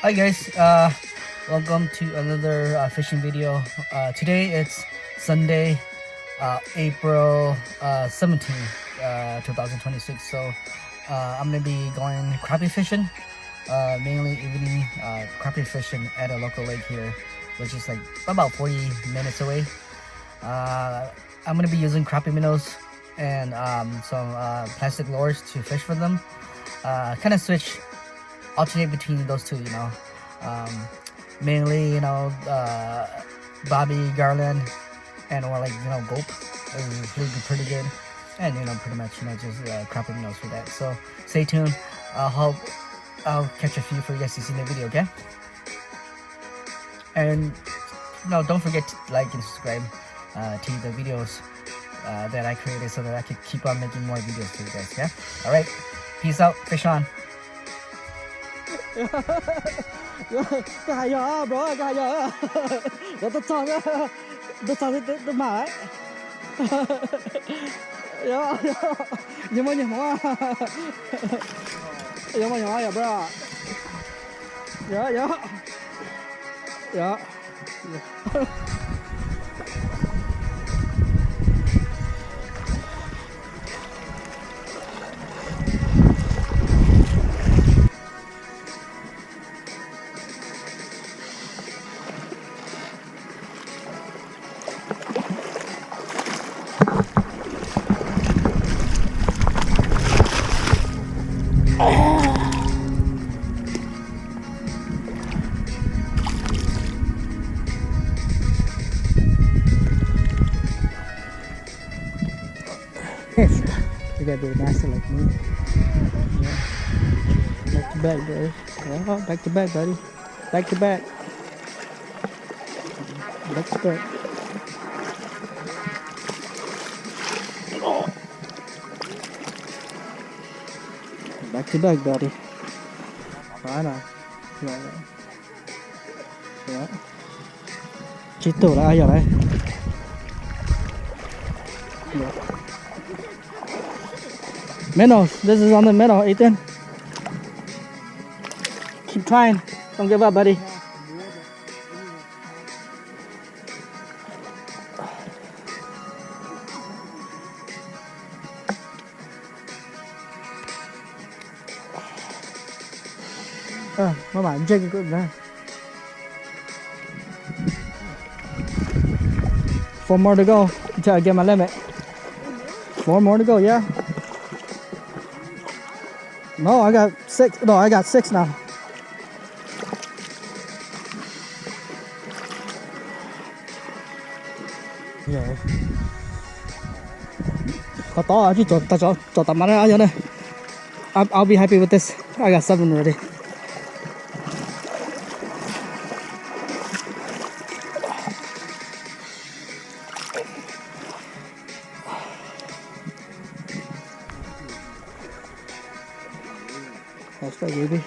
Hi guys, welcome to another fishing video. Today it's Sunday, April 17th, 2026. So I'm gonna be going crappie fishing, mainly evening crappie fishing at a local lake here, which is like about 40 minutes away. I'm gonna be using crappie minnows and some plastic lures to fish for them. Kind of alternate between those two, mainly bobby, garland, and or gulp is pretty good, and pretty much just crappie minnows for that. So stay tuned. I'll catch a few for you guys to see in the video, okay? And don't forget to like and subscribe to the videos that I created so that I can keep on making more videos for you guys, okay? All right, peace out, fish on. Cái hay giờ bro, cái hay giờ nó tôi cho tôi mở nhưng mà nhỏ vậy bro dạ You gotta do it nasty like me. Yeah. Back to back, buddy. Yeah, back to back, buddy. Back to back. Back to back. Back to back, buddy. Right now. Yeah. Chị tủ là ai giờ đây? Yeah. Minnows, this is on the minnow, Ethan. Keep trying. Don't give up, buddy. Mấy bạn chơi cái này. 4 more to go until I get my limit. 4 more to go, yeah. No, I got 6. No, I got 6 now. Rồi. Có to chứ cho tầm mắt ra đây. I'll be happy with this. I got 7 already. That's right, baby.